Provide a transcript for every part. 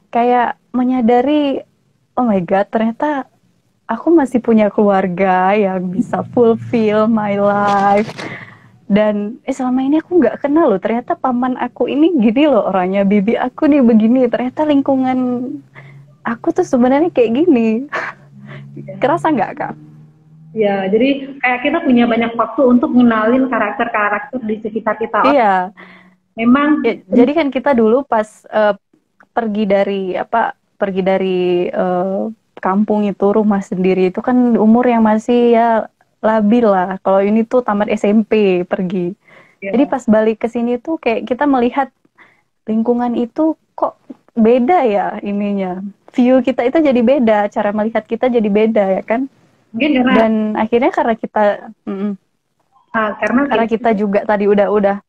kayak menyadari, oh my god, ternyata aku masih punya keluarga yang bisa fulfill my life. Dan selama ini aku nggak kenal loh, ternyata paman aku ini gini loh orangnya, bibi aku nih begini, ternyata lingkungan aku tuh sebenarnya kayak gini. Kerasa nggak, Kak? Ya, jadi kayak kita punya banyak waktu untuk ngenalin karakter-karakter di sekitar kita. Oh, Iya, ya, memang jadi kan kita dulu pas pergi dari apa, pergi dari kampung itu, rumah sendiri itu kan umur yang masih ya labil lah. Kalau ini tuh tamat SMP pergi. Jadi ya, pas balik ke sini tuh kayak kita melihat lingkungan itu kok beda ya ininya. View kita itu jadi beda, cara melihat kita jadi beda ya kan. mungkin karena Dan akhirnya karena kita karena karena kita juga tadi udah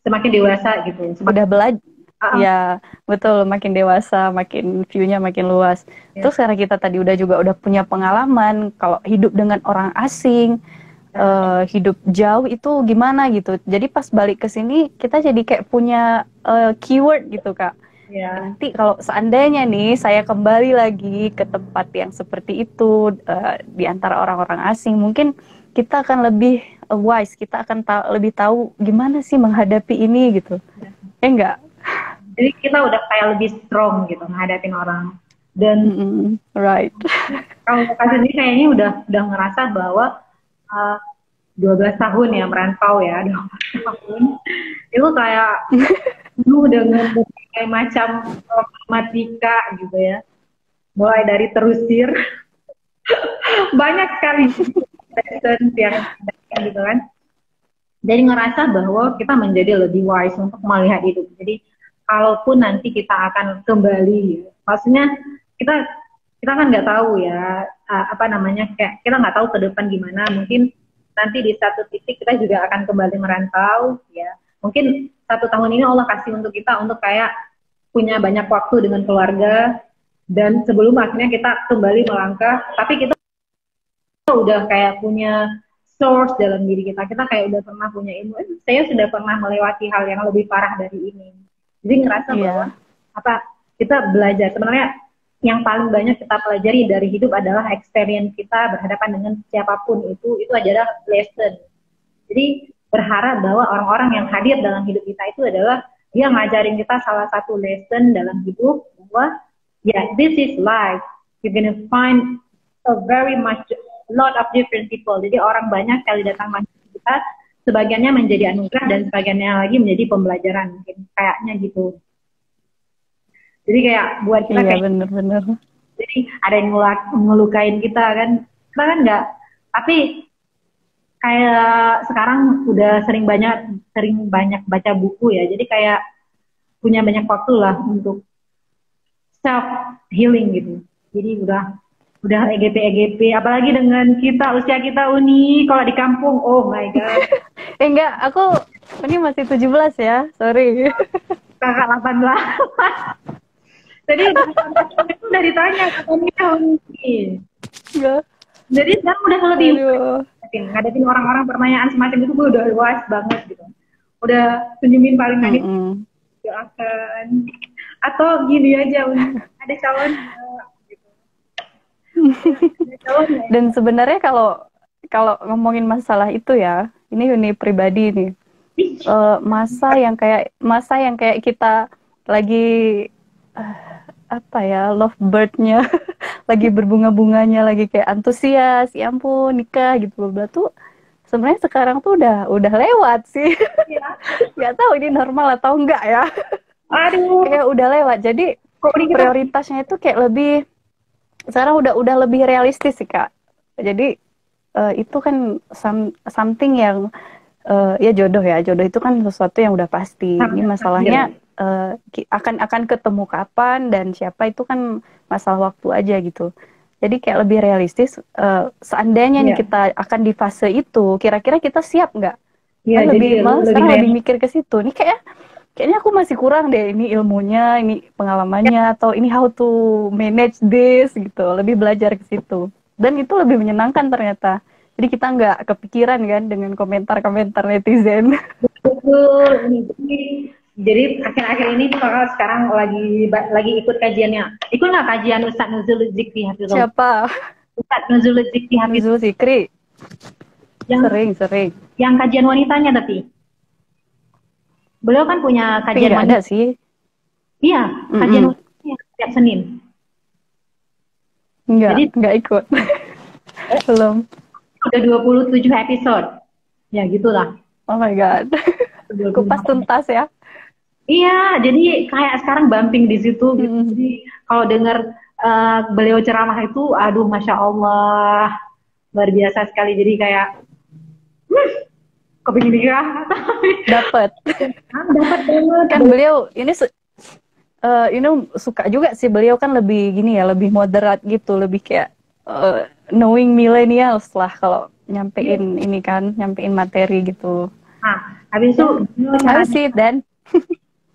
semakin dewasa gitu, semakin udah belajar, ah, ya betul, makin dewasa makin view-nya makin luas. ya, Terus karena kita tadi udah punya pengalaman kalau hidup dengan orang asing, hidup jauh itu gimana gitu. Jadi pas balik ke sini kita jadi kayak punya keyword gitu, Kak. Ya, ya. nanti kalau seandainya nih saya kembali lagi ke tempat yang seperti itu, di antara orang-orang asing, mungkin kita akan lebih wise, kita akan lebih tahu gimana sih menghadapi ini gitu. Ya enggak? Jadi kita udah kayak lebih strong gitu menghadapin orang. Dan Right. kalau kakak sendiri kayaknya udah ngerasa bahwa uh, 12 tahun ya merantau ya, 12 tahun itu kayak penuh dengan berbagai macam problematika gitu ya. Mulai dari terusir banyak sekali lessons yang gitu kan. Jadi ngerasa bahwa kita menjadi lebih wise untuk melihat hidup. Jadi kalaupun nanti kita akan kembali, maksudnya kita kita kan nggak tahu ya apa namanya, kayak kita nggak tahu ke depan gimana. Mungkin nanti di satu titik kita juga akan kembali merantau ya. Mungkin 1 tahun ini Allah kasih untuk kita untuk kayak punya banyak waktu dengan keluarga, dan sebelum akhirnya kita kembali melangkah, tapi kita udah kayak punya source dalam diri kita. Kita kayak udah pernah punya ilmu. Saya sudah pernah melewati hal yang lebih parah dari ini. Jadi ngerasa bahwa Iya. apa, kita belajar. Sebenarnya yang paling banyak kita pelajari dari hidup adalah experience kita berhadapan dengan siapapun itu adalah lesson. Jadi berharap bahwa orang-orang yang hadir dalam hidup kita itu adalah dia ngajarin kita salah satu lesson dalam hidup, bahwa ya yeah, this is life. You're gonna find a very much lot of different people. Jadi orang banyak kali datang masuk kita, sebagiannya menjadi anugerah dan sebagiannya lagi menjadi pembelajaran, mungkin kayaknya gitu. Jadi kayak buat kita Iya, kayak, bener-bener. jadi ada yang ngelukain kita kan nggak. Tapi kayak sekarang udah sering banyak baca buku ya. Jadi kayak punya banyak waktu lah untuk self healing gitu. Jadi udah EGP, apalagi dengan kita usia kita Uni, kalau di kampung, oh my god, Enggak, aku ini masih 17 ya, sorry. kakak 18. Jadi udah ditanya katanya Uni. Enggak. Jadi sekarang udah lebih Aduh. ngadepin orang-orang pertanyaan semacam itu, gue udah luas banget gitu. Udah senyumin paling nangis, doakan. Atau gini aja, Uni, ada calon gitu. Ada calon ya. Dan sebenarnya kalau kalau ngomongin masalah itu ya, ini pribadi nih. Masa yang kayak kita lagi apa ya, lovebird-nya, lagi berbunga-bunganya, lagi kayak antusias, ya ampun nikah gitu loh, tuh sebenarnya sekarang tuh udah lewat sih. Ya. Nggak tahu ini normal atau enggak ya. Aduh, Kayak udah lewat. Jadi kok ini kita. prioritasnya itu kayak lebih, sekarang udah lebih realistis sih, Kak. Jadi itu kan something yang ya jodoh ya. Jodoh itu kan sesuatu yang udah pasti. Ini masalahnya akan ketemu kapan dan siapa, itu kan masalah waktu aja gitu. Jadi kayak lebih realistis, seandainya nih Iya, kita akan di fase itu, kira-kira kita siap nggak? iya, Kan jadi lebih, malah lebih sekarang kayak lebih mikir ke situ. Ini kayaknya aku masih kurang deh, ini ilmunya, ini pengalamannya, atau ini how to manage this gitu. Lebih belajar ke situ. Dan itu lebih menyenangkan ternyata. Jadi kita nggak kepikiran kan dengan komentar-komentar netizen. betul ini. Jadi akhir-akhir ini tuh kakak sekarang lagi ikut kajiannya. Ikut nggak kajian Ustadz Nuzul Zikri Hafizullah? Siapa? Ustadz Nuzul Zikri Hafizullah Nuzul Zikri. yang Sering. yang kajian wanitanya, tapi beliau kan punya Tapi kajian nggak ada wanita. sih. Iya, kajian Mm-mm. wanitanya setiap Senin. Jadi Nggak ikut. Belum. udah 27 episode. Ya gitulah. Oh my God. Kupas 25. tuntas ya. Iya, jadi kayak sekarang bumping di situ gitu. Mm-mm. Jadi kalau dengar beliau ceramah itu, aduh, masya Allah, luar biasa sekali. Jadi kayak kepingin nikah, Dapat. dapat banget. Kan beliau ini suka juga sih, beliau kan lebih gini ya, lebih moderat gitu, lebih kayak knowing millennials lah kalau nyampein ini kan, nyampein materi gitu. Nah, habis itu beliau How caranya, sih Dan?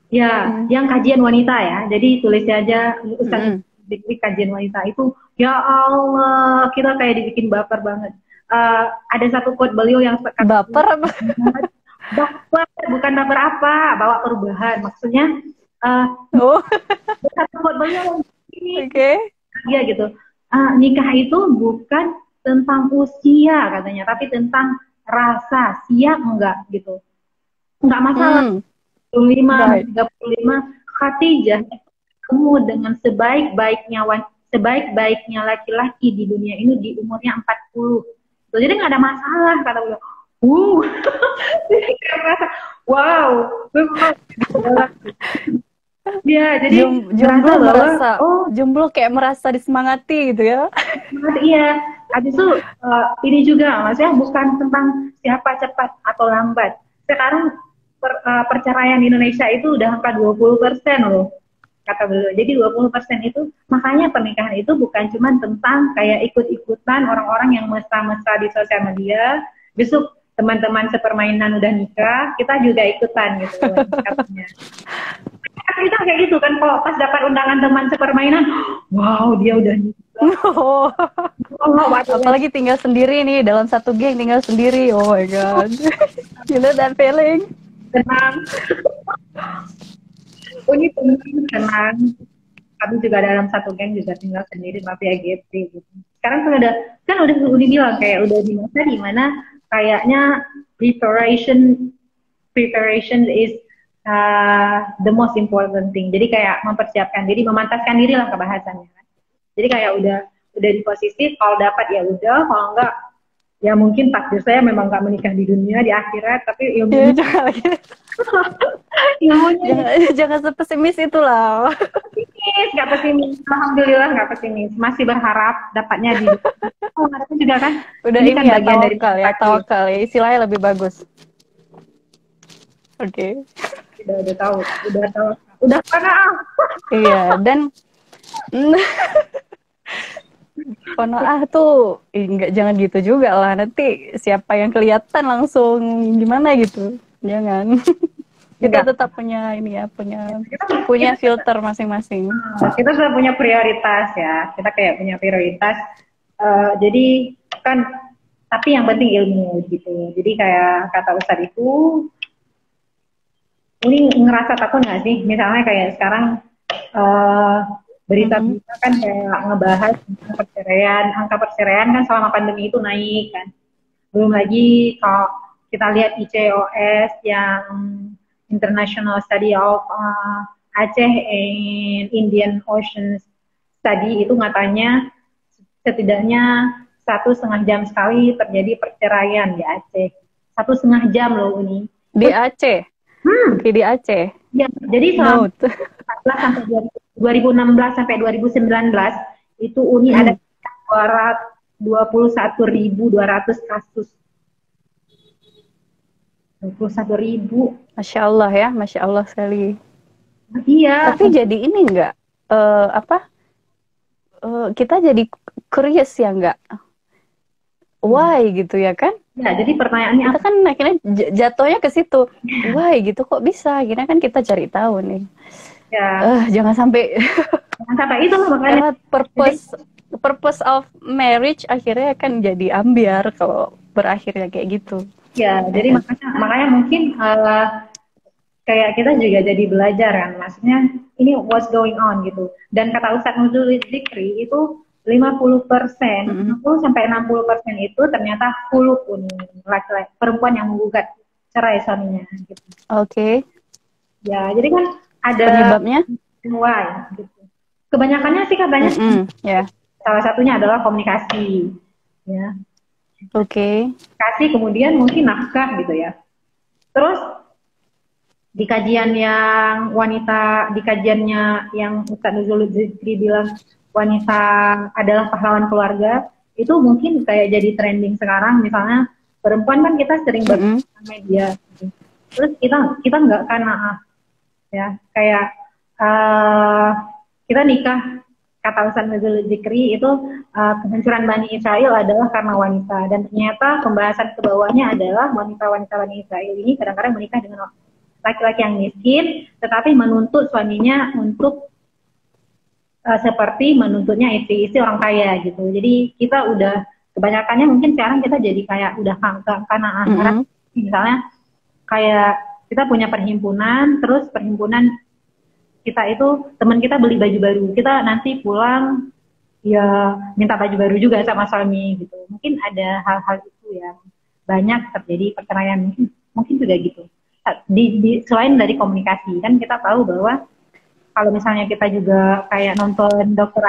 ya, yang kajian wanita ya. Jadi tulisnya aja Ustaz Mm-mm. Dikri kajian wanita itu, ya Allah, kita kayak dibikin baper banget. Ada satu quote beliau yang Baper apa? baper, bukan baper apa, bawa perubahan. Maksudnya Oh, satu quote beliau yang ini oke. dia gitu. Nikah itu bukan tentang usia katanya, tapi tentang rasa, siap enggak gitu. Enggak masalah. Hmm, 25, right. 35, Khadijah ketemu dengan sebaik-baiknya laki-laki di dunia ini di umurnya 40. Tuh, jadi nggak ada masalah kata beliau. Jadi kayak merasa, wow, ya jadi merasa Jomblo bahwa merasa, oh jomblo kayak merasa disemangati gitu ya. iya, habis itu ini juga maksudnya bukan tentang siapa cepat atau lambat. Sekarang perceraian di Indonesia itu udah angka 20% loh, kata beliau. Jadi 20% itu, makanya pernikahan itu bukan cuma tentang kayak ikut-ikutan orang-orang yang mesra-mesra di sosial media. Besok teman-teman sepermainan udah nikah, kita juga ikutan gitu katanya. Kita kayak gitu kan, kalau pas dapat undangan teman sepermainan, wow dia udah nikah. Oh, Oh, apalagi tinggal sendiri nih, dalam satu geng tinggal sendiri. Oh my God. You know that feeling? tenang. Oh, ini tenang. Kami juga dalam satu geng juga tinggal sendiri, tapi ya gitu. Sekarang kan udah bilang kayak udah di masa di mana kayaknya preparation is the most important thing. Jadi kayak mempersiapkan diri, memantaskan diri lah kebahasannya. Jadi kayak udah di posisi kalau dapat ya udah, kalau enggak ya mungkin takdir saya memang nggak menikah di dunia di akhirat, tapi Ya, ilmunya jangan sepesimis itulah. nggak pesimis. Alhamdulillah nggak pesimis, masih berharap dapatnya di oh, itu juga kan Udah ini ini kan ya, bagian dari tawakal ya, istilahnya lebih bagus. Oke. udah tahu udah pernah Iya, dan konoah tuh enggak, jangan gitu juga lah, nanti siapa yang kelihatan langsung gimana gitu, jangan. Kita enggak. tetap punya ini ya, punya filter masing-masing. Kita sudah punya prioritas ya, kita kayak punya prioritas. Jadi kan, tapi yang penting ilmu gitu. Jadi kayak kata Ustadz itu, ini ngerasa takut nggak sih? Misalnya kayak sekarang berita-berita kan kayak ngebahas tentang perceraian, angka perceraian kan selama pandemi itu naik kan. Belum lagi kalau kita lihat ICOS yang International Study of Aceh and Indian Ocean Study itu katanya setidaknya 1,5 jam sekali terjadi perceraian di Aceh. 1,5 jam loh ini. Di Aceh? Di Aceh? Ya, jadi selama 2016 sampai 2019 itu Uni ada 21.200 kasus. 21.000. Masya Allah ya, Masya Allah sekali. Iya. Tapi jadi ini enggak, kita jadi curious ya enggak? Why gitu ya kan? Ya, jadi pertanyaannya kita kan akhirnya jatuhnya ke situ. Why gitu kok bisa? Akhirnya kan kita cari tahu nih. Ya. Jangan sampai itu loh makanya. Karena purpose of marriage akhirnya kan jadi ambiar kalau berakhirnya kayak gitu. Ya, jadi makanya mungkin kayak kita juga jadi belajar kan, maksudnya ini what's going on gitu. Dan kata Ustadz Nuzul Zikri itu 50%, Mm-mm. 50 sampai 60% itu ternyata hulu pun laki-laki perempuan yang menggugat cerai suaminya gitu. Oke. Ya, jadi kan ada Penyebabnya? why gitu. Kebanyakannya sih katanya Mm-mm. Ya. salah satunya adalah komunikasi. Ya, Oke. kasih kemudian mungkin nafkah gitu ya. Terus di kajian yang wanita, di kajiannya yang Ustadz Nuzul Zikri bilang wanita adalah pahlawan keluarga, itu mungkin kayak jadi trending sekarang. Misalnya perempuan kan kita sering Mm-mm. berbicara media, gitu. Terus kita nggak kanaah ya, kayak uh, kita nikah, kata Ustadz Nuzul Zikri itu kehancuran Bani Israel adalah karena wanita, dan ternyata pembahasan ke bawahnya adalah wanita-wanita Bani Israel ini kadang-kadang menikah dengan laki-laki yang miskin, tetapi menuntut suaminya untuk seperti menuntutnya istri-istri orang kaya gitu. Jadi kita udah kebanyakannya mungkin sekarang kita jadi kayak udah karena anggaran, Mm-mm. misalnya kayak kita punya perhimpunan, terus perhimpunan kita itu teman kita beli baju baru, kita nanti pulang ya minta baju baru juga sama suami gitu. Mungkin ada hal-hal itu yang banyak terjadi perceraian, mungkin juga gitu. Selain dari komunikasi kan kita tahu bahwa kalau misalnya kita juga kayak nonton Dokter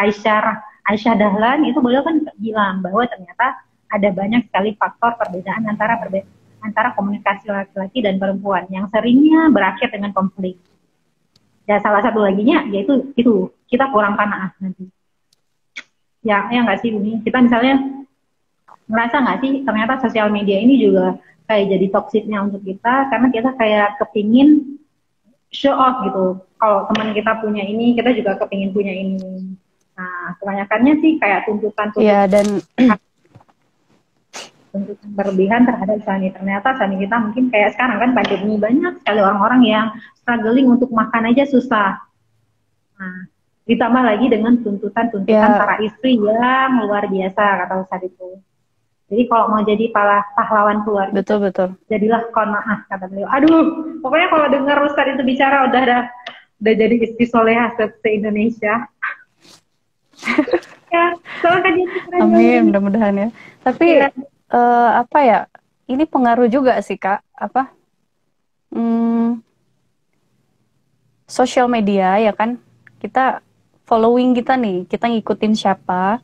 Aisyah Dahlan, itu beliau kan bilang bahwa ternyata ada banyak sekali faktor perbedaan antara komunikasi laki-laki dan perempuan yang seringnya berakhir dengan konflik. Dan salah satu laginya yaitu itu kita kurang qanaah nanti. Ya, ya nggak sih Bumi? Kita misalnya ngerasa nggak sih ternyata sosial media ini juga kayak jadi toksiknya untuk kita, karena kita kayak kepingin show off gitu. Kalau teman kita punya ini, kita juga kepingin punya ini. Nah, kebanyakannya sih kayak Ya, dan tuntutan berlebihan terhadap suami. Ternyata suami kita mungkin kayak sekarang kan pandemi, banyak sekali orang-orang yang struggling untuk makan aja susah. Nah, ditambah lagi dengan tuntutan-tuntutan ya para istri yang luar biasa, kata Ustadz itu. Jadi kalau mau jadi pahlawan keluarga, betul-betul. jadilah qanaah, kata beliau. Aduh, pokoknya kalau dengar Ustadz itu bicara udah jadi istri soleha se-Indonesia. Ya, soalnya kan dia keren Amin, banget. mudah-mudahan ya. Tapi Ya, apa ya? Ini pengaruh juga sih, Kak. Apa? Hmm, Sosial media ya kan. Kita following kita nih, kita ngikutin siapa.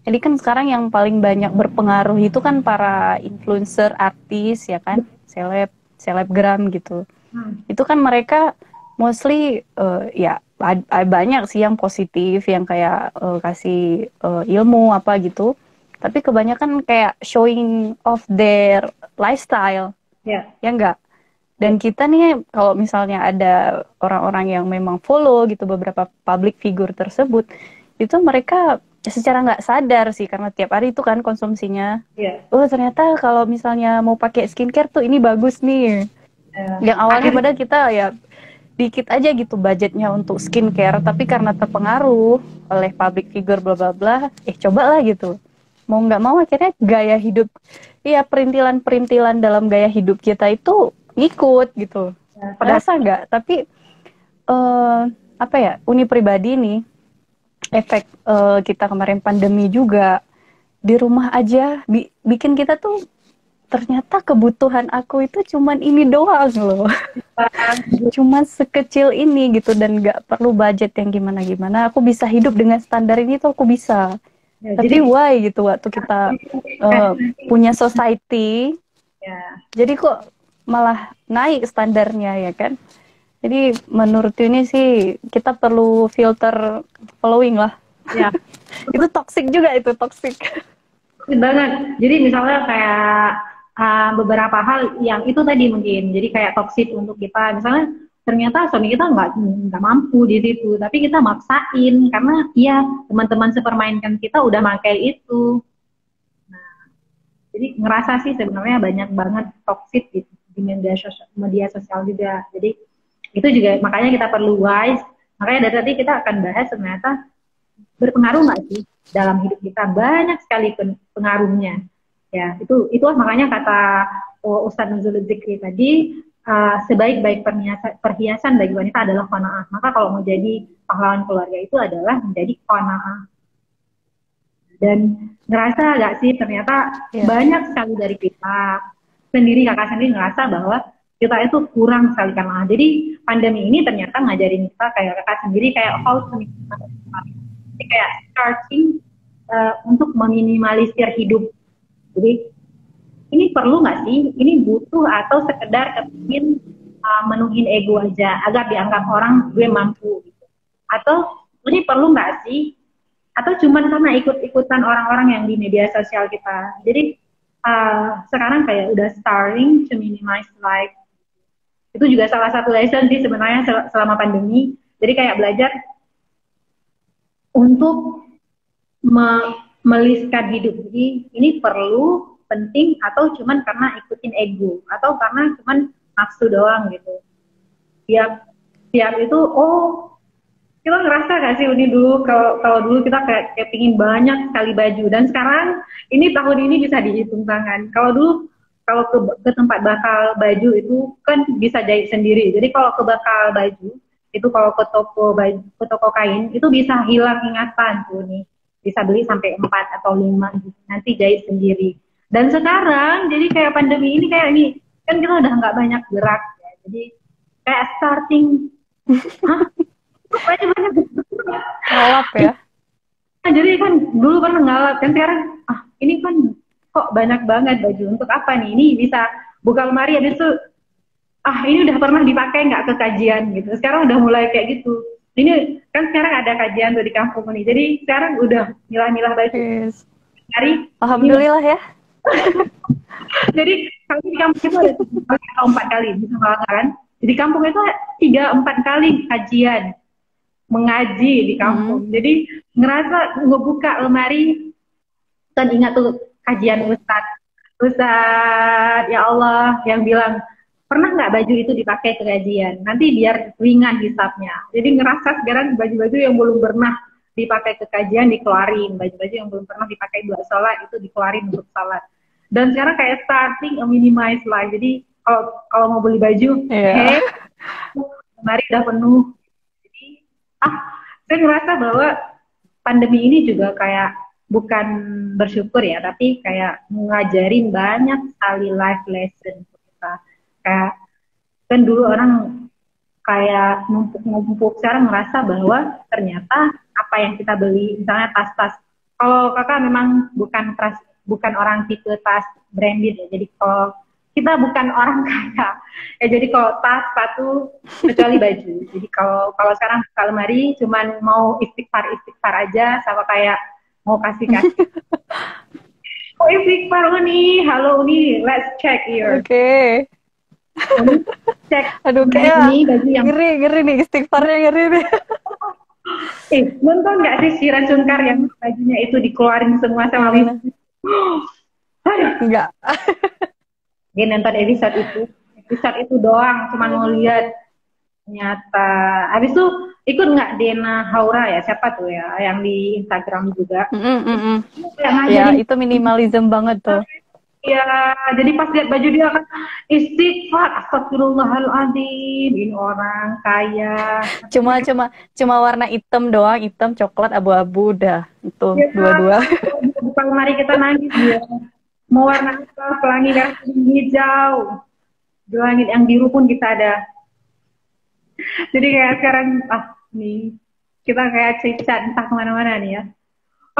Jadi kan sekarang yang paling banyak berpengaruh itu kan para influencer, artis ya kan, selebgram gitu. Itu kan mereka mostly ya banyak sih yang positif, yang kayak kasih ilmu apa gitu. Tapi kebanyakan kayak showing off their lifestyle, ya, ya enggak? ya, Dan kita nih kalau misalnya ada orang-orang yang memang follow gitu beberapa public figure tersebut, itu mereka secara nggak sadar sih karena tiap hari itu kan konsumsinya. ya. Oh ternyata kalau misalnya mau pakai skincare tuh ini bagus nih. Yang awalnya Akhirnya padahal kita ya dikit aja gitu budgetnya untuk skincare, tapi karena terpengaruh oleh public figure bla bla bla, cobalah gitu. Mau nggak mau akhirnya gaya hidup, iya perintilan-perintilan dalam gaya hidup kita itu ngikut gitu. pada Rasa nggak? Tapi apa ya? Uni pribadi nih, efek kita kemarin pandemi juga di rumah aja bikin kita tuh ternyata kebutuhan aku itu cuman ini doang loh. Cuman sekecil ini gitu dan nggak perlu budget yang gimana-gimana. Aku bisa hidup dengan standar ini tuh aku bisa. ya, jadi Tapi why gitu waktu kita punya society, ya, jadi kok malah naik standarnya ya kan? Jadi menurut ini sih kita perlu filter following lah. ya, Itu toxic juga itu toxic. banget. Jadi misalnya kayak beberapa hal yang itu tadi mungkin, jadi kayak toksik untuk kita. Misalnya ternyata suami kita nggak mampu di situ, tapi kita maksain karena ya teman-teman sepermainkan kita udah pakai itu. Jadi ngerasa sih sebenarnya banyak banget toksik di media sosial juga. Jadi itu juga makanya kita perlu wise. Makanya dari tadi kita akan bahas ternyata berpengaruh nggak sih dalam hidup kita, banyak sekali pengaruhnya. Ya itu makanya kata Ustadz Nuzul Zikri tadi, sebaik-baik perhiasan bagi wanita adalah qanaah. Maka kalau mau jadi pahlawan keluarga itu adalah menjadi qanaah. Dan ngerasa gak sih ternyata banyak sekali dari kita sendiri, kakak sendiri ngerasa bahwa kita itu kurang sekali qanaah. Jadi pandemi ini ternyata ngajarin kita kayak kakak sendiri kayak how to kayak starting untuk meminimalisir hidup. Jadi ini perlu nggak sih? Ini butuh atau sekedar kepingin menuhin ego aja agar dianggap orang gue mampu gitu. Atau ini perlu nggak sih? Atau cuman karena ikut-ikutan orang-orang yang di media sosial kita. Jadi sekarang kayak udah starting to minimize life. Itu juga salah satu lesson sih sebenarnya selama pandemi. Jadi kayak belajar untuk meliskan hidup. Jadi ini perlu, penting, atau cuman karena ikutin ego, atau karena cuman nafsu doang gitu. Tiap itu, kita ngerasa gak sih ini dulu, kalau dulu kita kayak pingin banyak sekali baju, dan sekarang ini tahun ini bisa dihitung tangan. Kalau dulu kalau ke tempat bakal baju itu kan bisa jahit sendiri. Jadi kalau ke bakal baju itu, kalau ke toko kain itu bisa hilang ingatan tuh nih. Bisa beli sampai 4 atau 5 gitu. Nanti jahit sendiri. Dan sekarang jadi kayak pandemi ini kayak nih, kan kita udah nggak banyak gerak ya. Jadi kayak starting banyak ngalap ya. Nah, jadi kan dulu kan ngalap, kan sekarang ini kan kok banyak banget baju, untuk apa nih? Ini bisa buka lemari, habis itu ini udah pernah dipakai nggak ke kajian gitu. Sekarang udah mulai kayak gitu. Ini kan sekarang ada kajian tuh di kampung nih. Jadi sekarang udah milah-milah baju. Yes. Alhamdulillah ya. Jadi kalau di kampung itu ada 3 atau 4 kali, bisa kan? Jadi kampung itu 3-4 kali kajian mengaji di kampung. Jadi ngerasa ngebuka lemari dan ingat tuh kajian Ustadz ya Allah yang bilang, pernah nggak baju itu dipakai ke kajian? Nanti biar ringan hisapnya. Jadi ngerasa sekarang baju-baju yang belum pernah dipakai ke kajian dikeluarin, baju-baju yang belum pernah dipakai buat sholat itu dikeluarin untuk sholat. Dan sekarang kayak starting a minimize life. Jadi kalau mau beli baju, lemari udah penuh. Jadi saya ngerasa bahwa pandemi ini juga kayak bukan bersyukur ya, tapi kayak ngajarin banyak sekali life lesson untuk kita. Kayak kan dulu orang kayak numpuk-numpuk, sekarang ngerasa bahwa ternyata apa yang kita beli, misalnya tas-tas, kalau kakak memang bukan orang tipe tas branded ya, jadi kalau kita bukan orang kaya ya, jadi kalau tas, sepatu, kecuali baju. Jadi kalau sekarang buka lemari cuman mau istighfar aja, sama kayak mau kasih istighfar Uni, halo Uni, let's check here. Oke. Cek. Aduh, kayak ini baju yang ngeri nih, istighfarnya ngeri nih. Nonton nggak sih Shira Sungkar yang bajunya itu dikeluarin semua sama Wiz? Enggak. Dia nonton episode itu doang, cuma mau lihat. Ternyata habis itu ikut nggak Dena Haura ya, siapa tuh ya yang di Instagram juga. Ya itu minimalism banget tuh. Ya, jadi pas lihat baju dia kan istighfar, astagfirullahaladzim, ini orang kaya. Cuma warna hitam doang, hitam, coklat, abu-abu, udah itu ya, dua-dua. Bukan mari kita nangis ya. Mau warna apa, pelangi hijau, langit yang biru pun kita ada. Jadi kayak sekarang nih kita kayak cicat entah kemana-mana nih ya.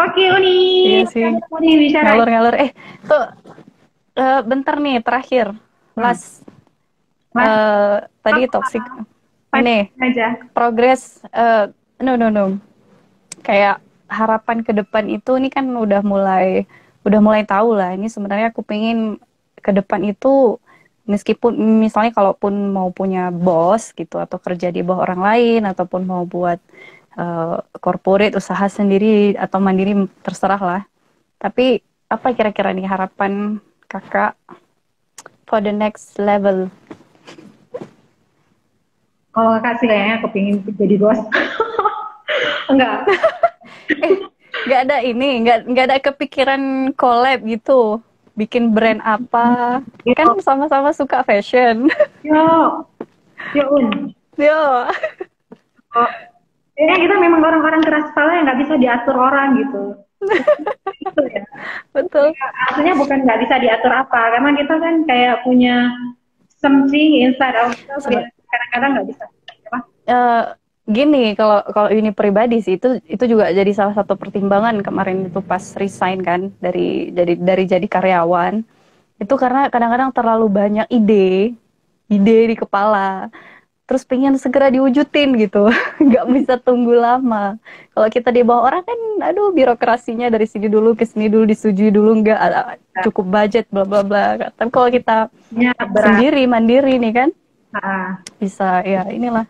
Oke Uni, iya sih. Ngalur-ngalur. Tuh bentar nih terakhir, last tadi toxic. Ini progres. No. Kayak harapan ke depan itu, ini kan udah mulai tahu lah. Ini sebenarnya aku pengen ke depan itu, meskipun misalnya kalaupun mau punya bos gitu, atau kerja di bawah orang lain, ataupun mau buat corporate, usaha sendiri atau mandiri, terserah lah. Tapi apa kira-kira nih harapan kakak for the next level? Kalau kakak sih kayaknya kepingin jadi bos. Enggak. Nggak ada kepikiran collab gitu. bikin brand apa, kan Yo, sama-sama suka fashion. yo, yo, Un. Yo, Oh, ya kita memang orang-orang keras kepala yang nggak bisa diatur orang gitu. Itu ya. betul. Ya, artinya bukan nggak bisa diatur apa, karena kita kan kayak punya something inside ourselves Sebe- yang kadang-kadang nggak bisa. Apa? eh, Gini, kalau kalau ini pribadi sih, itu juga jadi salah satu pertimbangan kemarin itu pas resign kan dari jadi karyawan. Itu karena kadang-kadang terlalu banyak ide di kepala. Terus pengen segera diwujudin gitu, nggak bisa tunggu lama. Kalau kita di bawah orang kan, aduh birokrasinya dari sini dulu ke sini dulu disetujui dulu, nggak cukup budget bla bla bla. Tapi kalau kita Ya, berat. sendiri mandiri nih kan, Nah, bisa ya inilah.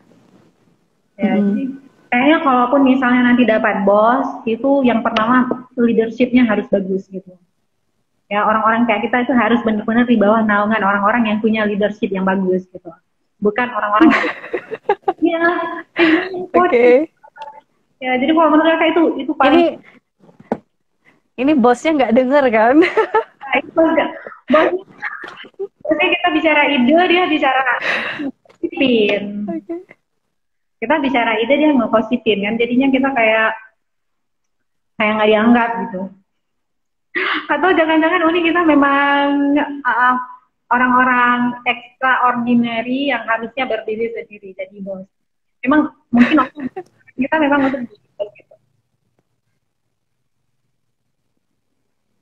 ya, Mm-mm. jadi kayaknya kalaupun misalnya nanti dapat bos, itu yang pertama leadershipnya harus bagus gitu. Ya, orang-orang kayak kita itu harus benar-benar di bawah naungan orang-orang yang punya leadership yang bagus gitu. Bukan orang-orang yang, ya, Oke. ya, jadi kalau menurut saya itu paling Ini ini bosnya nggak denger kan? baik, bos enggak. Bosnya kita bicara ide, dia bicara positifin. Oke. Kita bicara ide, dia nggak positifin kan. Jadinya kita kayak kayak nggak dianggap gitu. Atau jangan-jangan Uni kita memang uh, orang-orang extraordinary yang harusnya berdiri sendiri jadi bos. Memang mungkin kita memang untuk bos gitu.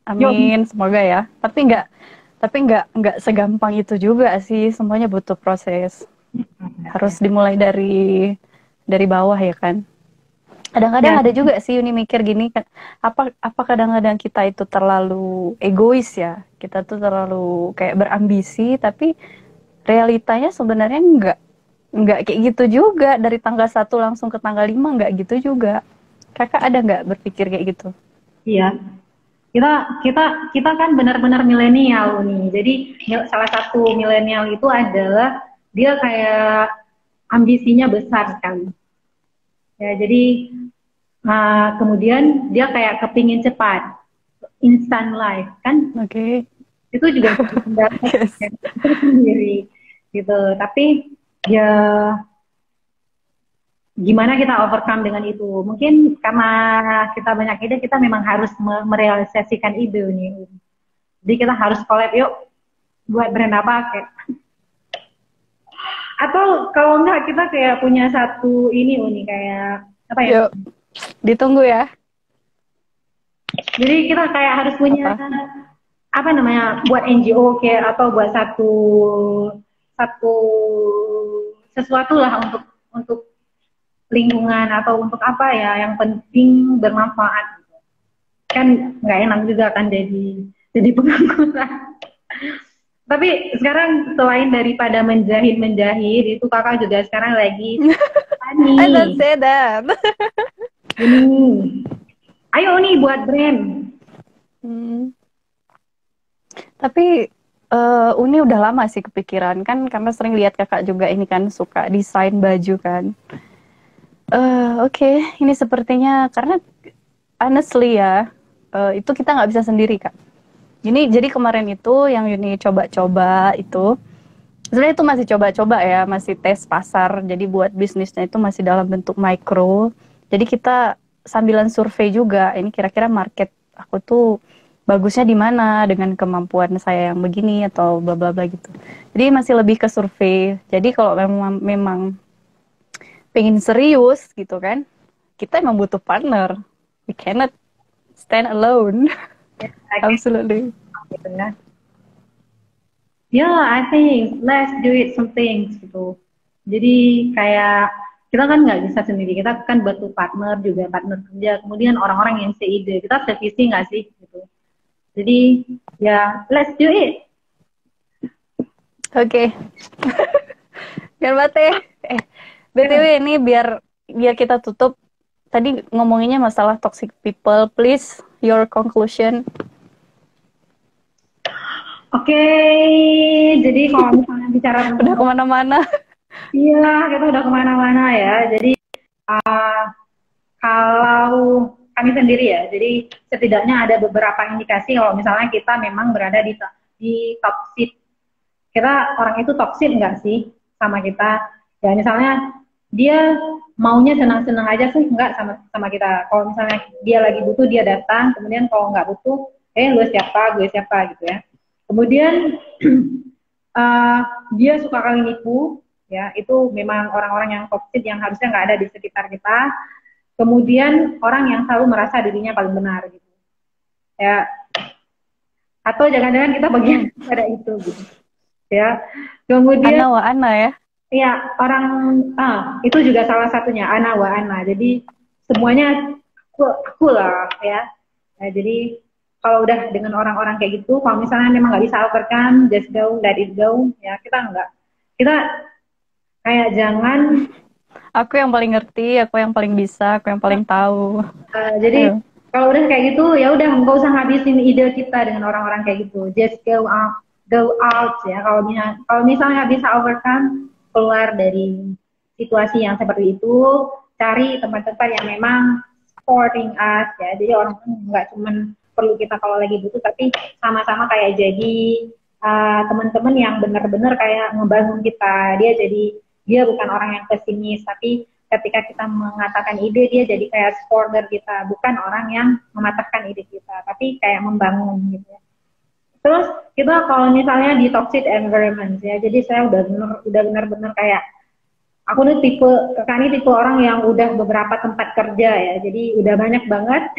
Yuk, Amin, semoga ya. Tapi nggak segampang itu juga sih. Semuanya butuh proses. Harus dimulai dari bawah ya kan. Kadang-kadang ya, ada juga sih Uni mikir gini kan, apa kadang-kadang kita itu terlalu egois ya. Kita tuh terlalu kayak berambisi, tapi realitanya sebenarnya nggak kayak gitu juga. Dari tanggal 1 langsung ke tanggal 5 nggak gitu juga. Kakak ada nggak berpikir kayak gitu? iya. Kita kita kita kan benar-benar milenial nih. Jadi salah satu milenial itu adalah dia kayak ambisinya besar sekali. Ya, jadi kemudian dia kayak kepingin cepat, instant life kan? Oke. Itu juga pendapat Yes. sendiri gitu. Tapi ya gimana kita overcome dengan itu? Mungkin karena kita banyak ide, kita memang harus merealisasikan ide nih. Jadi kita harus collab yuk buat brand apa kayak. Atau kalau enggak kita kayak punya satu ini Uni kayak apa ya? Yuk, ditunggu ya. Jadi kita kayak harus punya Apa? apa namanya buat NGO kayak atau buat satu satu sesuatu lah untuk lingkungan atau untuk apa ya yang penting bermanfaat kan nggak enak juga kan jadi pengangguran. Tapi sekarang selain daripada menjahit itu kakak juga sekarang lagi I don't nih say that. ini ayo nih buat brand. Hmm. Tapi Uni udah lama sih kepikiran kan karena sering lihat kakak juga ini kan suka desain baju kan. Oke, ini sepertinya karena honestly ya itu kita nggak bisa sendiri kak. Jadi kemarin itu yang Uni coba-coba itu sebenarnya itu masih coba-coba ya, masih tes pasar. Jadi buat bisnisnya itu masih dalam bentuk mikro. Jadi kita sambilan survei juga. Ini kira-kira market aku tuh bagusnya di mana dengan kemampuan saya yang begini atau bla bla bla gitu. Jadi masih lebih ke survei. Jadi kalau memang pengen serius gitu kan, kita emang butuh partner. We cannot stand alone. Ya, Absolutely. gitu ya. Ya, I think let's do it some things gitu. Jadi kayak kita kan nggak bisa sendiri, kita kan butuh partner juga, partner kerja. Kemudian orang-orang yang seide, kita sevisi nggak sih gitu. Jadi ya let's do it. Oke. Ganbate. BTW ini biar biar kita tutup. Tadi ngomonginnya masalah toxic people. Please your conclusion. Oke, jadi kalau misalnya bicara Udah kemana-mana. iya kita udah kemana-mana ya. Jadi kalau kami sendiri ya. Jadi setidaknya ada beberapa indikasi kalau misalnya kita memang berada di toxic. Kita orang itu toxic nggak sih sama kita? Ya misalnya dia maunya senang-senang aja sih nggak sama kita. Kalau misalnya dia lagi butuh dia datang, kemudian kalau nggak butuh, lu siapa, gue siapa gitu ya. Kemudian uh, dia suka kali nipu, ya itu memang orang-orang yang toxic yang harusnya nggak ada di sekitar kita. Kemudian orang yang selalu merasa dirinya paling benar gitu, ya. Atau jangan-jangan kita bagian pada itu gitu, ya. Kemudian Ana wa ana ya. ya orang itu juga salah satunya ana wa ana. Jadi semuanya aku lah ya. Nah, jadi kalau udah dengan orang-orang kayak gitu, kalau misalnya memang nggak bisa overcome, just go, let it go. Ya kita kayak jangan. Aku yang paling ngerti, aku yang paling bisa, aku yang paling tahu. Jadi kalau udah kayak gitu, ya udah nggak usah ngabisin ide kita dengan orang-orang kayak gitu. Just go out ya. Kalau misalnya nggak bisa overcome, keluar dari situasi yang seperti itu, cari tempat-tempat yang memang supporting us ya. Jadi orang-orang nggak cuman perlu kita kalau lagi butuh, tapi sama-sama kayak jadi teman-teman yang benar-benar kayak ngebangun kita. Dia bukan orang yang pesimis, tapi ketika kita mengatakan ide, dia jadi kayak supporter kita, bukan orang yang mematahkan ide kita, tapi kayak membangun gitu ya. Terus kita kalau misalnya di toxic environment ya, jadi saya udah benar-benar kayak aku nih tipe orang yang udah beberapa tempat kerja ya, jadi udah banyak banget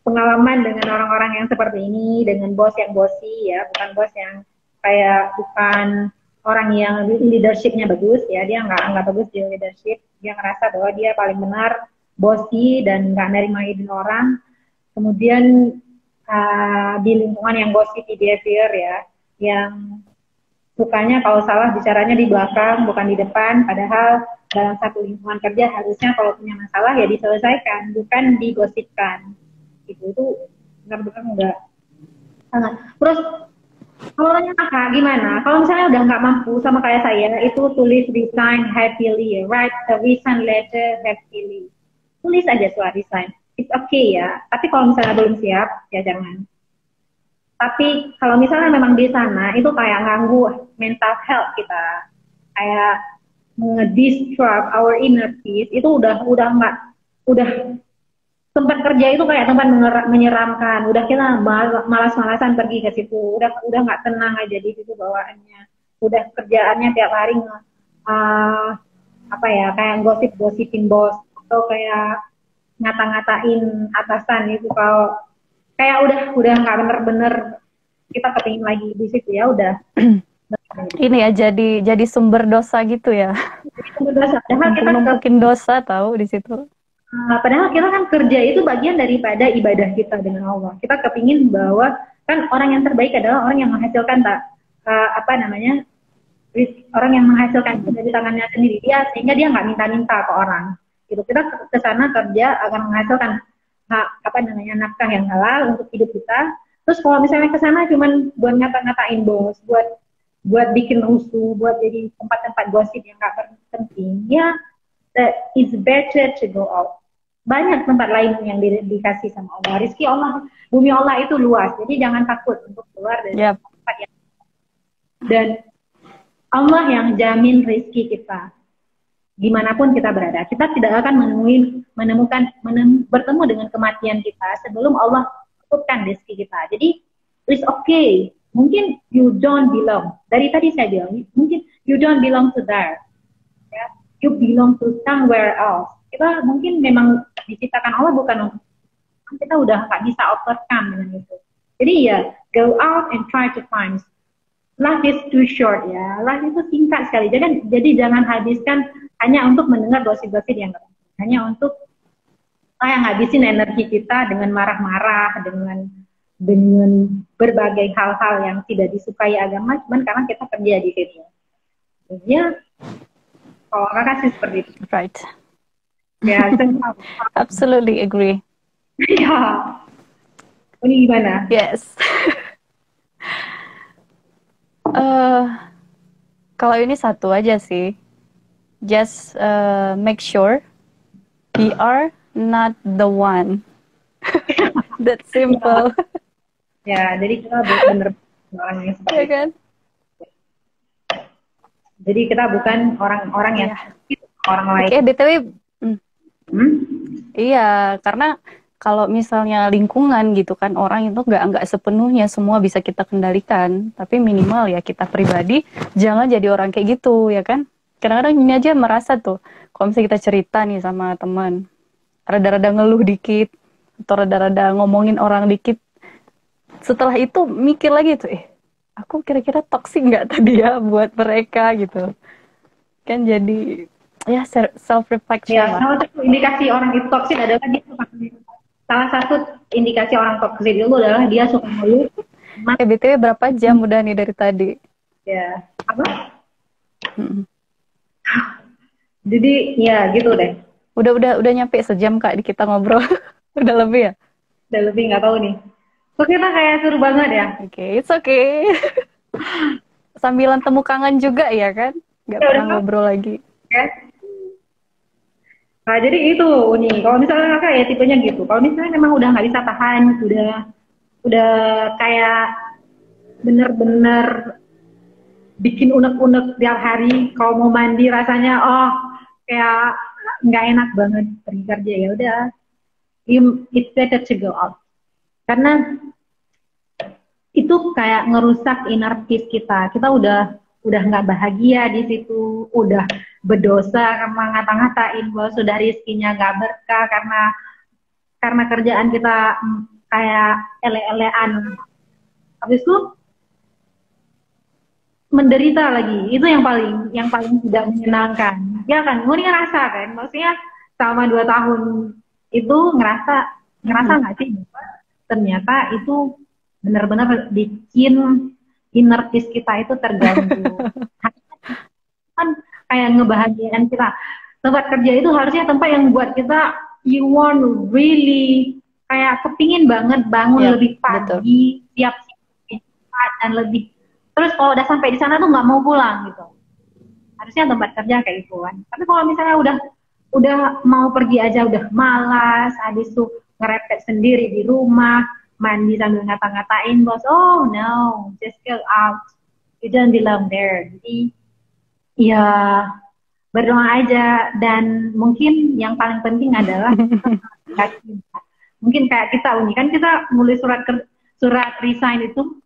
pengalaman dengan orang-orang yang seperti ini, dengan bos yang bossy ya, bukan bos yang bukan orang yang leadershipnya bagus ya, dia nggak bagus di leadership, dia ngerasa bahwa dia paling benar, bossy dan nggak nerima ide orang, kemudian di lingkungan yang bossy behavior ya, yang sukanya kalau salah bicaranya di belakang bukan di depan, padahal dalam satu lingkungan kerja harusnya kalau punya masalah ya diselesaikan, bukan digosipkan. Itu benar-benar enggak sangat. Terus kalau tanya kakak gimana? Kalau misalnya udah nggak mampu sama kayak saya, itu tulis resign happily, write a resign letter happily. Tulis aja surat resign. It's okay ya. Tapi kalau misalnya belum siap, ya jangan. Tapi kalau misalnya memang di sana, itu kayak ganggu mental health kita, kayak nge-disrupt our inner peace, itu udah tempat kerja itu kayak tempat menyeramkan. Udah kita malas-malasan pergi ke situ. Udah nggak tenang aja di situ bawaannya. Udah kerjaannya tiap hari kayak gosip-gosipin bos atau kayak ngata-ngatain atasan itu. Kalau kayak udah nggak bener-bener kita kepingin lagi di situ ya udah. Ini ya jadi sumber dosa gitu ya. Sumber dosa. Padahal kita numpukin dosa tahu di situ. Padahal kita kan kerja itu bagian daripada ibadah kita dengan Allah. Kita kepingin bahwa kan orang yang terbaik adalah orang yang menghasilkan orang yang menghasilkan dari tangannya sendiri dia, sehingga dia nggak minta-minta ke orang. Gitu. Kita ke sana kerja akan menghasilkan nafkah yang halal untuk hidup kita. Terus kalau misalnya ke sana cuman buat ngata-ngatain bos, buat bikin rusuh, buat jadi tempat-tempat gosip yang nggak penting, ya it's better to go out. Banyak tempat lain yang dikasih sama Allah. Rizki Allah, bumi Allah itu luas. Jadi jangan takut untuk keluar dari tempat yang. Dan Allah yang jamin rizki kita. Dimanapun kita berada. Kita tidak akan bertemu dengan kematian kita sebelum Allah tentukan rizki kita. Jadi, it's okay. Mungkin you don't belong. Dari tadi saya bilang, mungkin you don't belong to there. Ya. You belong to somewhere else. Kita mungkin memang diciptakan Allah bukan untuk kita udah nggak bisa overcome dengan itu. Jadi ya go out and try to find. Life is too short ya. Life itu singkat sekali. Jadi jangan habiskan hanya untuk mendengar gosip-gosip yang nggak penting. Hanya untuk ngabisin energi kita dengan marah-marah, dengan berbagai hal-hal yang tidak disukai agama, cuman karena kita kerja di situ. Ya, kalau kakak sih seperti itu. Right. Ya, absolutely agree. Ya, ini gimana? Yes. Kalau ini satu aja sih, just make sure we are not the one That simple. Ya, jadi kita bener orang yang seperti Ya itu. kan? Jadi kita bukan orang-orang yang Iya. orang lain. Oke, BTW, hmm, Hmm? iya, karena kalau misalnya lingkungan gitu kan, orang itu nggak sepenuhnya semua bisa kita kendalikan, tapi minimal ya kita pribadi jangan jadi orang kayak gitu, ya kan? Kadang-kadang ini aja merasa tuh, kalau misalnya kita cerita nih sama teman, rada-rada ngeluh dikit, atau rada-rada ngomongin orang dikit, setelah itu mikir lagi tuh, aku kira-kira toksik nggak tadi ya buat mereka gitu. Kan jadi, ya self-reflection Ya, lah. salah satu indikasi orang toksik itu adalah dia suka ngeluh. BTW berapa jam udah nih dari tadi? Ya, apa? Mm-mm. Jadi ya gitu deh. Udah nyampe sejam Kak di kita ngobrol. Udah lebih ya? Udah lebih nggak tahu nih. Kok kita kayak seru banget ya? Oke, it's okay. Sambilan temu kangen juga ya kan? Nggak Ya pernah udah ngobrol lagi. ya. Nah, jadi itu nih. Kalau misalnya kakak ya tipenya gitu. Kalau misalnya memang udah nggak bisa tahan, udah kayak bener-bener bikin unek-unek tiap hari. Kalau mau mandi rasanya, oh kayak nggak enak banget pergi kerja ya udah. It's better to go out. Karena itu kayak ngerusak inner peace kita. Kita udah nggak bahagia di situ, udah berdosa karena ngata-ngatain bahwa sudah rezekinya nggak berkah karena kerjaan kita kayak ele-elean. Habis itu menderita lagi. Itu yang paling tidak menyenangkan. Ya kan, gue ngerasa kan, maksudnya selama 2 tahun itu ngerasa nggak sih bahwa ternyata itu benar-benar bikin inner peace kita itu terganggu. Kan kayak ngebahagiakan kita. Tempat kerja itu harusnya tempat yang buat kita you want really kayak kepingin banget bangun Ya, lebih betul. pagi, tiap saat dan lebih. Terus kalau udah sampai di sana tuh nggak mau pulang gitu. Harusnya tempat kerja kayak gitu kan. Tapi kalau misalnya udah mau pergi aja udah malas, habis itu ngerepet sendiri di rumah, mandi sambil ngata-ngatain bos, oh no, just go out, you don't belong there. Jadi ya berdoa aja dan mungkin yang paling penting adalah mungkin kayak kita Uni kan kita nulis surat resign itu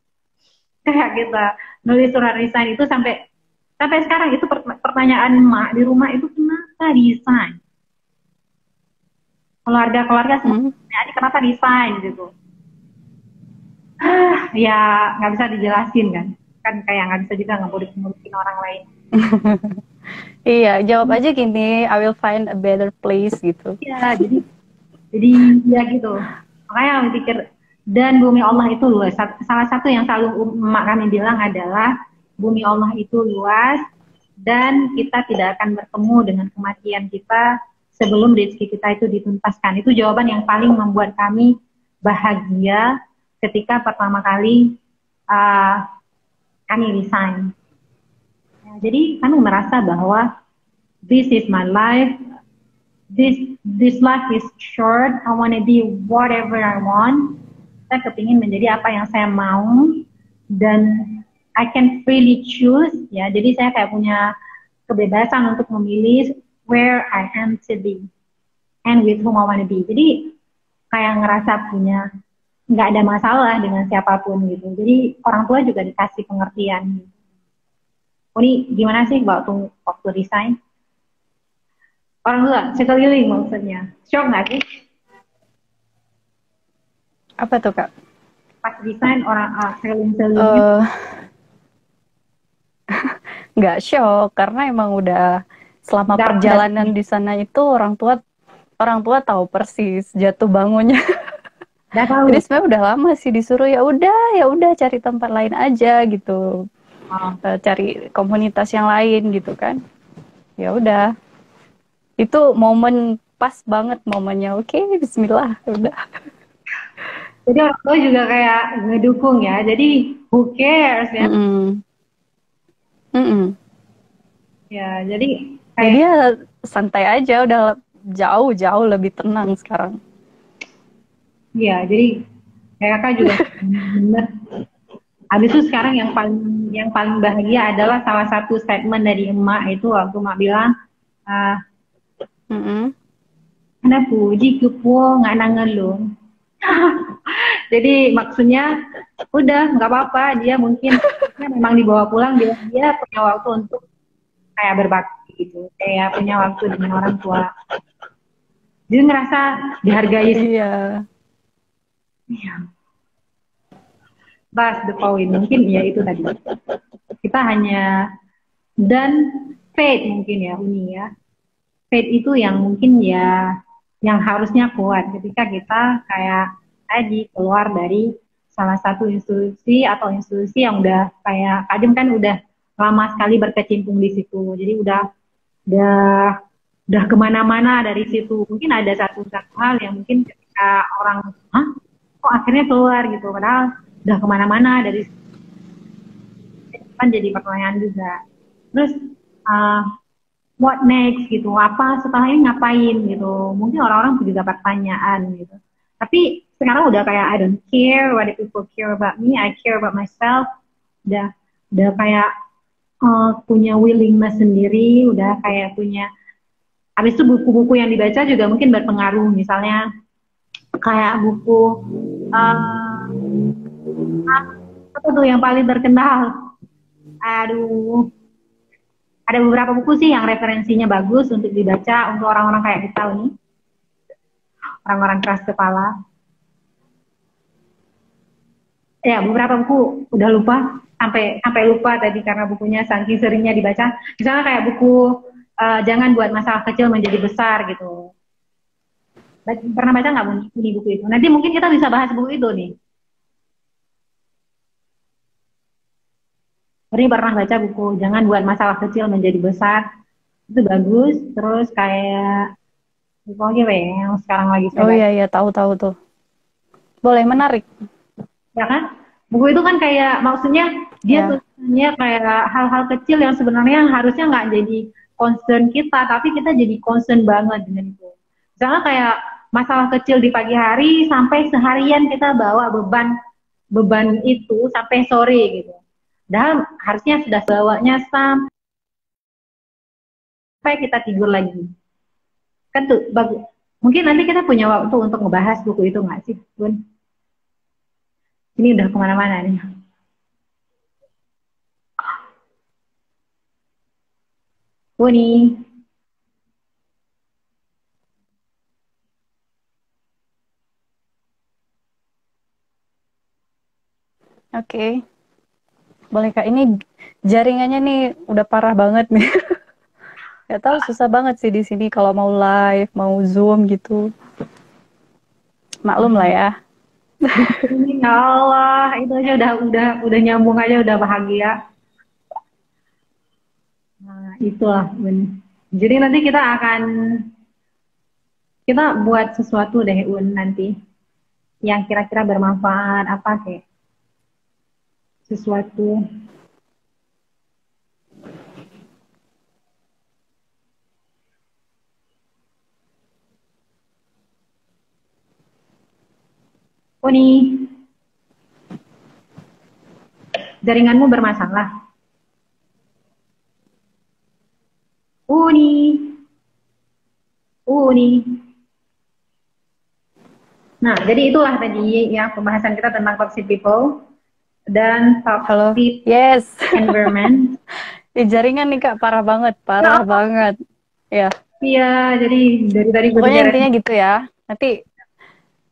kayak kita nulis surat resign itu sampai sampai sekarang itu pertanyaan emak di rumah itu kenapa resign, keluarga semua Hmm. adik kenapa resign gitu. Ya nggak bisa dijelasin kan kayak nggak bisa juga ngurusin orang lain. Iya, jawab aja gini, I will find a better place gitu. Ya jadi ya gitu, makanya aku pikir dan bumi Allah itu luas. Salah satu yang selalu emak kami bilang adalah bumi Allah itu luas dan kita tidak akan bertemu dengan kematian kita sebelum rezeki kita itu dituntaskan. Itu jawaban yang paling membuat kami bahagia ketika pertama kali kami resign. Ya, jadi kami merasa bahwa this is my life, this life is short, I want to be whatever I want. Saya kepingin menjadi apa yang saya mau dan I can freely choose ya. Jadi saya kayak punya kebebasan untuk memilih where I am to be and with whom I want to be. Jadi kayak ngerasa punya nggak ada masalah dengan siapapun gitu. Jadi orang tua juga dikasih pengertian. Oh, ini gimana sih waktu resign? Orang tua sekeliling maksudnya. Shock nggak sih? Apa tuh Kak? Pas resign orang sekeliling Eh, nggak shock karena emang udah selama perjalanan di sana itu orang tua tahu persis jatuh bangunnya. udah tahu. Jadi sebenarnya udah lama sih disuruh ya udah cari tempat lain aja gitu. Cari komunitas yang lain gitu kan. Ya udah. Itu momen pas banget momennya. Oke, bismillah, udah. Jadi orang tua juga kayak ngedukung ya. Jadi who cares ya? Mm-mm. Mm-mm. Ya, jadi Ya kayak dia santai aja, udah jauh lebih tenang sekarang. Iya, jadi kayak kakak juga benar. Habis itu sekarang yang paling bahagia adalah salah satu statement dari emak itu waktu emak bilang, ah, Mm-mm. "Ana puji kepo nggak nangan lo." Jadi maksudnya udah nggak apa-apa, dia mungkin memang dibawa pulang, dia punya waktu untuk kayak berbakti gitu, kayak punya waktu dengan orang tua. Jadi ngerasa dihargai. Iya. Iya, that's the point. Mungkin ya itu tadi. Kita hanya dan faith mungkin ya Uni ya. Faith itu yang mungkin ya yang harusnya kuat ketika kita kayak tadi keluar dari salah satu institusi atau institusi yang udah kayak Kadem kan udah lama sekali berkecimpung di situ. Jadi udah udah kemana-mana dari situ. Mungkin ada satu hal yang mungkin ketika orang, hah, kok akhirnya keluar gitu. Padahal udah kemana-mana dari situ, kan jadi pertanyaan juga. Terus uh, what next gitu, apa setelah ini ngapain gitu, mungkin orang-orang juga pertanyaan gitu, tapi sekarang udah kayak I don't care what the people care about me, I care about myself. Udah kayak punya willingness sendiri, udah kayak punya, habis itu buku-buku yang dibaca juga mungkin berpengaruh, misalnya kayak buku uh, apa tuh yang paling terkenal, aduh, ada beberapa buku sih yang referensinya bagus untuk dibaca untuk orang-orang kayak kita nih, orang-orang keras kepala. Ya, beberapa buku udah lupa, sampai sampai lupa tadi karena bukunya saking seringnya dibaca. Misalnya kayak buku Jangan Buat Masalah Kecil Menjadi Besar gitu. Pernah baca nggak Buni buku itu? Nanti mungkin kita bisa bahas buku itu nih. Ini pernah baca buku Jangan Buat Masalah Kecil Menjadi Besar. Itu bagus. Terus kayak buku apa ya yang sekarang lagi saya Oh baca. iya iya, tahu-tahu tuh. Boleh, menarik. Ya kan? Buku itu kan kayak maksudnya dia Ya. tulisannya kayak hal-hal kecil yang sebenarnya harusnya nggak jadi concern kita, tapi kita jadi concern banget dengan itu. Misalnya kayak masalah kecil di pagi hari sampai seharian kita bawa beban beban itu sampai sore gitu. Padahal harusnya sudah bawanya sampai kita tidur lagi. Kan tuh bagus. Mungkin nanti kita punya waktu untuk ngebahas buku itu nggak sih, Bun? Ini udah kemana-mana nih. Buni. Oke. Boleh Kak, ini jaringannya nih udah parah banget nih. Gak tahu, susah banget sih di sini kalau mau live, mau Zoom gitu. Maklum lah ya. Ya Allah, itu aja udah nyambung aja udah bahagia. Nah, itulah Bun. Jadi nanti kita buat sesuatu deh Un nanti yang kira-kira bermanfaat apa kayak sesuatu. Oh nih, jaringanmu bermasalah. Nih, nih. Nah, jadi itulah tadi ya pembahasan kita tentang toxic people dan Halo. toxic Yes. environment. Jaringan nih Kak, parah banget, Ya parah Allah, banget. Ya, iya, jadi dari tadi pokoknya berbicara. intinya gitu ya. Nanti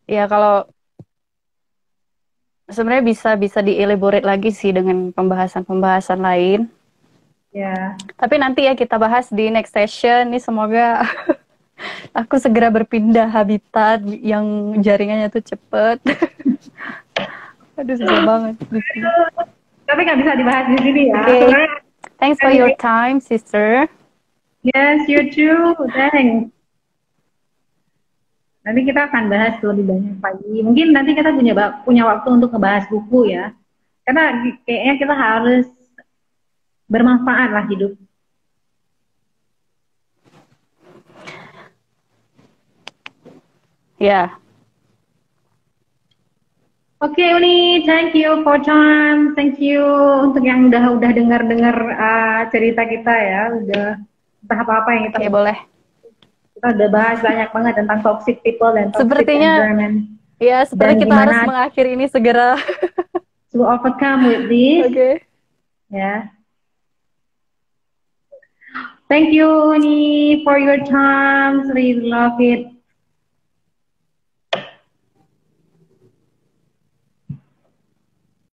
ya kalau sebenarnya bisa bisa dielaborate lagi sih dengan pembahasan-pembahasan lain. Ya, Tapi nanti ya kita bahas di next session. Nih semoga aku segera berpindah habitat yang jaringannya tuh cepet. Aduh susah banget di sini. tapi nggak bisa dibahas di sini ya. Okay, Sebenarnya, thanks for your time, sister. yes, you too. Thanks. Nanti kita akan bahas lebih banyak lagi. Mungkin nanti kita punya waktu untuk ngebahas buku ya. Karena kayaknya kita harus bermanfaat lah hidup. Ya, Oke Uni, thank you for time, thank you untuk yang udah dengar cerita kita ya, udah entah apa yang Oke, boleh. kita udah bahas banyak banget tentang toxic people dan toxic Sepertinya, environment. ya, seperti Dan kita harus gimana mengakhiri ini segera. to overcome with this, Oke. ya. Thank you Uni for your time, really love it.